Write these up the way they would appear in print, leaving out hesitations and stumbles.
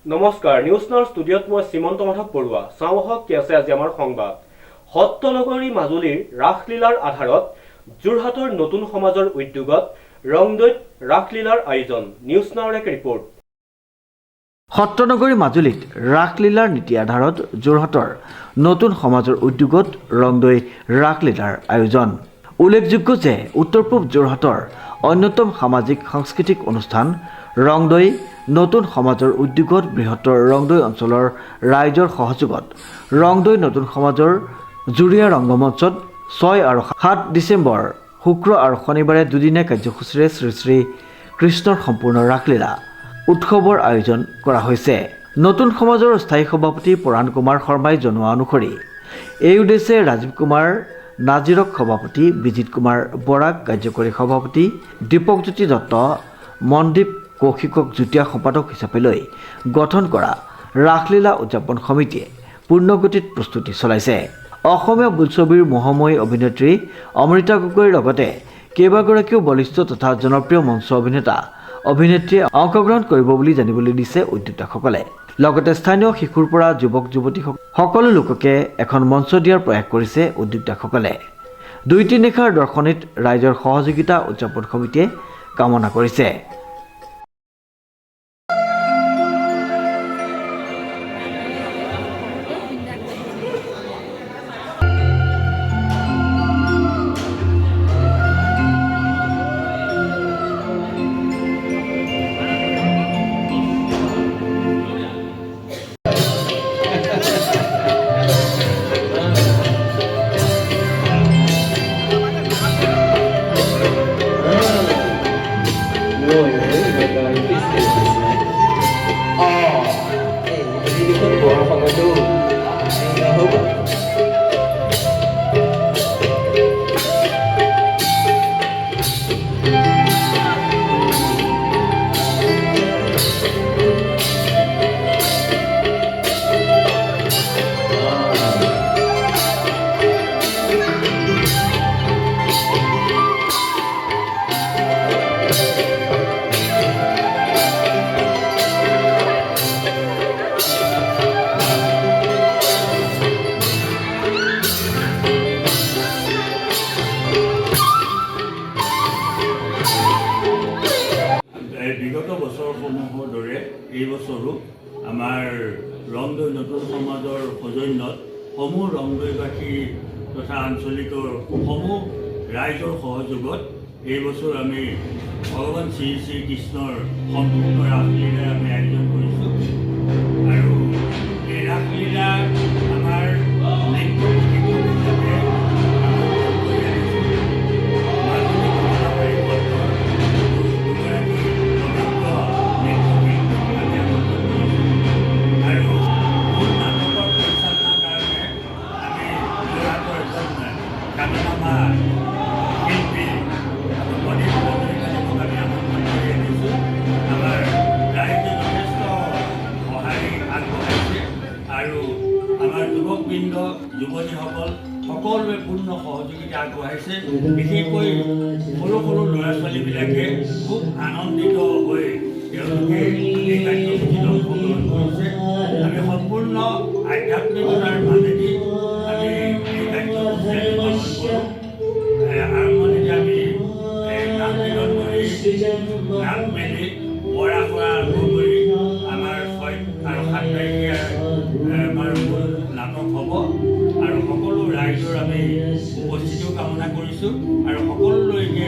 নমস্কাৰ, নিউজ নাওৰ ষ্টুডিঅ'ত মই শ্ৰীমন্ত মাধৱ বৰুৱা। চাওঁ আহক কি আছে আজি আমাৰ সংবাদ। সত্ৰনগৰী মাজুলীৰ ৰাসলীলাৰ আধাৰত যোৰহাটৰ নতুন সমাজৰ উদ্যোগত ৰংদৈত ৰাসলীলাৰ আয়োজন। নিউজ নাওৰ এক ৰিপৰ্ট। সত্ৰনগৰী মাজুলীত ৰাসলীলাৰ নীতি আধাৰত যোৰহাটৰ নতুন সমাজৰ উদ্যোগত ৰংদৈ ৰাসলীলাৰ আয়োজন। উল্লেখযোগ্য যে উত্তৰ পূব যোৰহাটৰ অন্যতম সামাজিক সাংস্কৃতিক অনুষ্ঠান ৰংদৈ নতুন সমাজৰ উদ্যোগত বৃহত্তৰ ৰংদৈ অঞ্চলৰ ৰাইজৰ সহযোগত ৰংদৈ নতুন সমাজৰ জুৰীয়া ৰংগমঞ্চত 6 আৰু 7 ডিচেম্বৰ শুক্ৰ আৰু শনিবাৰে দুদিনীয়া কাৰ্যসূচীৰে শ্ৰী শ্ৰী কৃষ্ণৰ সম্পূৰ্ণ ৰাসলীলা উৎসৱৰ আয়োজন কৰা হৈছে। নতুন সমাজৰ স্থায়ী সভাপতি পৰাণ কুমাৰ শৰ্মাই জনোৱা অনুসৰি এই উদ্দেশ্যে ৰাজীৱ কুমাৰ নাজিৰক সভাপতি, বিজিত কুমাৰ বৰাক কাৰ্যকৰী সভাপতি, দীপকজ্যোতি দত্ত, মনদীপ কৌশিকক যুটীয়া সম্পাদক হিচাপে লৈ গঠন কৰা ৰাসলীলা উদযাপন সমিতিয়ে পূৰ্ণগতিত প্ৰস্তুতি চলাইছে। অসমীয়া বোলছবিৰ মোহময়ী অভিনেত্ৰী অমৃতা গগৈৰ লগতে কেইবাগৰাকীও বলিষ্ঠ তথা জনপ্ৰিয় মঞ্চ অভিনেত্ৰীয়ে অংশগ্ৰহণ কৰিব বুলি জানিবলৈ দিছে উদ্যোক্তাসকলে। লগতে স্থানীয় শিশুৰ পৰা যুৱক যুৱতী সকলো লোককে এখন মঞ্চ দিয়াৰ প্ৰয়াস কৰিছে উদ্যোক্তাসকলে। 2-3 নিশাৰ দৰ্শনীত ৰাইজৰ সহযোগিতা উদযাপন সমিতিয়ে কামনা কৰিছে। বিগত বছৰসমূহৰ দৰে এই বছৰো আমাৰ ৰংদৈ নতুন সমাজৰ সৌজন্যত সমূহ ৰংদৈবাসী তথা আঞ্চলিকৰ সমূহ ৰাইজৰ সহযোগত এই বছৰ আমি ভগৱান শ্ৰী শ্ৰী কৃষ্ণৰ সম্পূৰ্ণ ৰাসলীলা আমি আয়োজন কৰিছোঁ। আৰু এই ৰাসলীলা আমাৰ যুৱকবৃন্দ যুৱতীসকল সকলোৱে পূৰ্ণ সহযোগিতা আগবঢ়াইছে। বিশেষকৈ সৰু সৰু ল'ৰা ছোৱালীবিলাকে খুব আনন্দিত হৈ তেওঁলোকে এই কাৰ্যসূচীত অংশগ্ৰহণ কৰিছে। আমি সম্পূৰ্ণ আধ্যাত্মিকতাৰ মাজেদি আমি এই কাৰ্যসূচী পালন কৰোঁ। আৰম্ভণিতে আমি নাম কীৰ্তন কৰি নাম মেলি বৰা কৰা আৰম্ভ কৰি আমাৰ 6 আৰু 7 তাৰিখে আমাৰ মূল নাটক হ'ব। আৰু সকলো ৰাইজৰ আমি উপস্থিতিও কামনা কৰিছোঁ আৰু সকলোলৈকে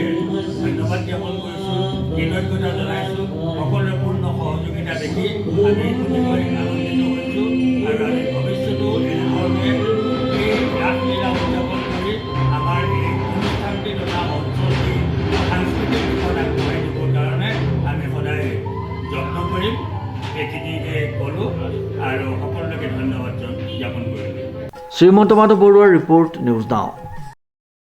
ধন্যবাদ জ্ঞাপন কৰিছোঁ, কৃতজ্ঞতা জনাইছোঁ। সকলোৰে পূৰ্ণ সহযোগিতা দেখি আমি অতিকৈ আনন্দিত হৈছোঁ আৰু আমি ভৱিষ্যতেও এনেধৰণে এই ৰাসলীলা উদযাপন কৰি আমাৰ এই অনুষ্ঠানটি তথা অঞ্চলটি সাংস্কৃতিক দিশত আগবঢ়াই দিবৰ কাৰণে আমি সদায় যত্ন কৰিম। এইখিনিকে ক'লোঁ আৰু সকলোকে ধন্যবাদ জ্ঞাপন কৰিলোঁ। শ্ৰীমন্ত মাধৱ বৰুৱাৰ ৰিপৰ্ট, নিউজ নাও।